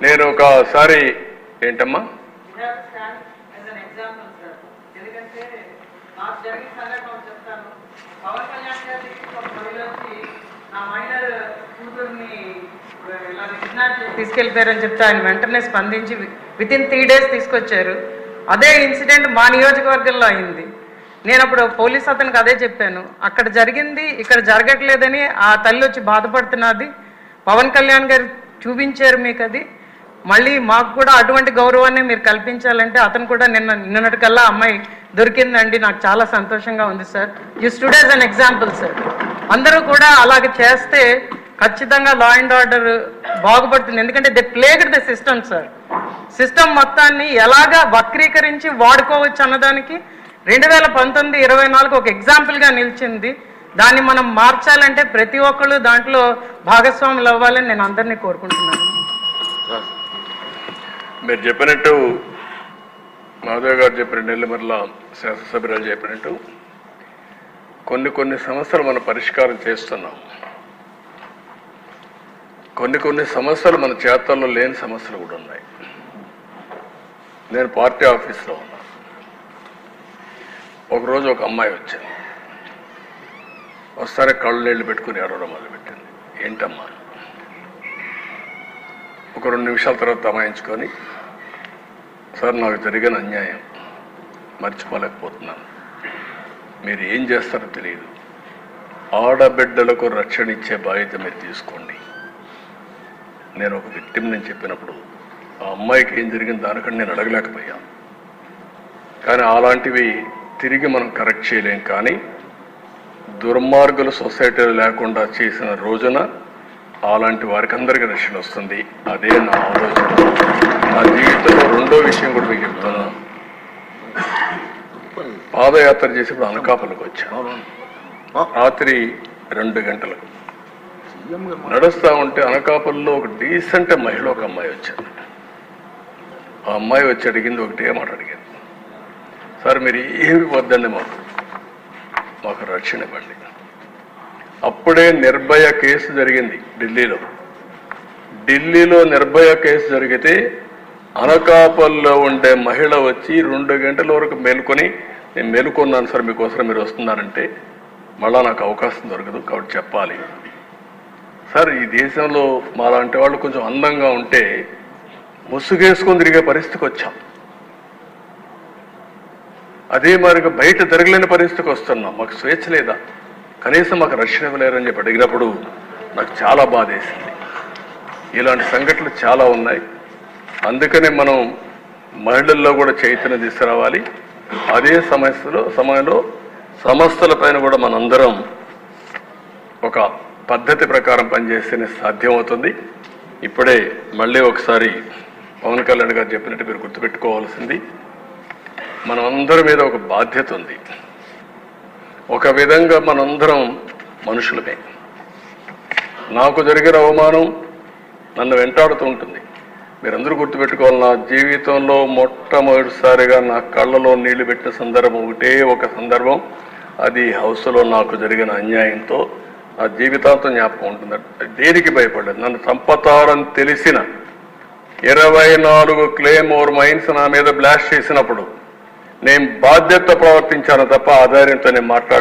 నేను ఒకసారి ఏంటమ్మా తీసుకెళ్లిపోయారని చెప్తే ఆయన వెంటనే స్పందించి వితిన్ 3 days తీసుకొచ్చారు. అదే ఇన్సిడెంట్ మా నియోజకవర్గంలో అయింది. నేను అప్పుడు పోలీస్ అతనికి అదే చెప్పాను, అక్కడ జరిగింది ఇక్కడ జరగట్లేదని ఆ తల్లి వచ్చి బాధపడుతున్నది. పవన్ కళ్యాణ్ గారు చూపించారు మీకు, అది మళ్ళీ మాకు కూడా అటువంటి గౌరవాన్ని మీరు కల్పించాలంటే అతను కూడా నిన్నటికల్లా అమ్మాయి దొరికిందండి, నాకు చాలా సంతోషంగా ఉంది sir. You stood as an example sir. అందరూ కూడా అలాగే చేస్తే ఖచ్చితంగా లా అండ్ ఆర్డర్ బాగుపడుతుంది. ఎందుకంటే they plagued the system sir. System మొత్తాన్ని ఎలాగా వక్రీకరించి వాడుకోవచ్చు అన్నదానికి 2019-24 ఒక ఎగ్జాంపుల్గా నిలిచింది. దాన్ని మనం మార్చాలంటే ప్రతి ఒక్కళ్ళు దాంట్లో భాగస్వాములు అవ్వాలని నేను అందరినీ కోరుకుంటున్నాను. మీరు చెప్పినట్టు మాధవ్ గారు చెప్పిన నెల్లిమర్ల శాసనసభ్యురాలు చెప్పినట్టు కొన్ని సమస్యలు మనం పరిష్కారం చేస్తున్నాం. కొన్ని సమస్యలు మన చేతల్లో లేని సమస్యలు కూడా ఉన్నాయి. నేను పార్టీ ఆఫీస్లో ఉన్నా. ఒకరోజు ఒక అమ్మాయి వచ్చింది. ఒకసారి కళ్ళు నీళ్ళు పెట్టుకుని ఏడవడం మొదలుపెట్టింది. ఏంటమ్మా? ఒక 2 నిమిషాల తర్వాత అమాయించుకొని, సార్ నాకు జరిగిన అన్యాయం మర్చిపోలేకపోతున్నాను, మీరు ఏం చేస్తారో తెలియదు, ఆడబిడ్డలకు రక్షణ ఇచ్చే బాధ్యత మీరు తీసుకోండి. నేను ఒక విక్టిమ్ నేను చెప్పినప్పుడు ఆ అమ్మాయికి ఏం జరిగింది దానికంటే నేను అడగలేకపోయాను. కానీ అలాంటివి తిరిగి మనం కరెక్ట్ చేయలేం. కానీ దుర్మార్గులు సొసైటీలో లేకుండా చేసిన రోజున అలాంటి వారికి అందరికీ రక్షణ వస్తుంది. అదే నా ఆలోచన. నా జీవితంలో రెండో విషయం కూడా మీకు చెప్తాను. పాదయాత్ర చేసేప్పుడు అనకాపల్లికి వచ్చాను. రాత్రి 2 గంటలకు నడుస్తూ ఉంటే అనకాపల్లిలో ఒక డీసెంట్ మహిళ ఒక అమ్మాయి వచ్చింది. ఆ అమ్మాయి వచ్చి అడిగింది ఒకటే మాట అడిగింది, సార్ మీరు ఏమి వద్దండి, మాకు రక్షణ ఇవ్వండి. అప్పుడే నిర్భయ కేసు జరిగింది ఢిల్లీలో నిర్భయ కేసు జరిగితే అనకాపల్లిలో ఉండే మహిళ వచ్చి 2 గంటల వరకు మేలుకొని, నేను మేలుకున్నాను సార్ మీకోసం, మీరు వస్తున్నారంటే మళ్ళా నాకు అవకాశం దొరకదు కాబట్టి చెప్పాలి సార్. ఈ దేశంలో మాలాంటి వాళ్ళు కొంచెం అందంగా ఉంటే ముసుగేసుకొని తిరిగే పరిస్థితికి వచ్చాం. అదే మరిగా బయట తిరగలేని పరిస్థితికి వస్తున్నాం. మాకు స్వేచ్ఛ లేదా, కనీసం మాకు రక్షణ ఇవ్వలేరని చెప్పి అడిగినప్పుడు నాకు చాలా బాధ వేసింది. ఇలాంటి సంఘటనలు చాలా ఉన్నాయి. అందుకనే మనం మహిళల్లో కూడా చైతన్యం తీసుకురావాలి. అదే సమయంలో సంస్థలపైన కూడా మనందరం ఒక పద్ధతి ప్రకారం పనిచేస్తేనే సాధ్యమవుతుంది. ఇప్పుడే మళ్ళీ ఒకసారి పవన్ కళ్యాణ్ గారు చెప్పినట్టు మీరు గుర్తుపెట్టుకోవాల్సింది, మనందరి మీద ఒక బాధ్యత ఉంది. ఒక విధంగా మనందరం మనుషులమే. నాకు జరిగిన అవమానం నన్ను వెంటాడుతూ ఉంటుంది. మీరందరూ గుర్తుపెట్టుకోవాలి, నా జీవితంలో మొట్టమొదటిసారిగా నా కళ్ళలో నీళ్లు పెట్టిన సందర్భం ఒకటే ఒక సందర్భం. అది హౌస్లో నాకు జరిగిన అన్యాయంతో నా జీవితాంతం జ్ఞాపకం ఉంటుంది. దేనికి భయపడలేదు. నన్ను చంపతారని తెలిసిన 24 క్లేమోర్ మైన్స్ నా మీద బ్లాస్ట్ చేసినప్పుడు నేను బాధ్యత ప్రవర్తించాను తప్ప ఆధార్యంతో నేను మాట్లాడలేదు.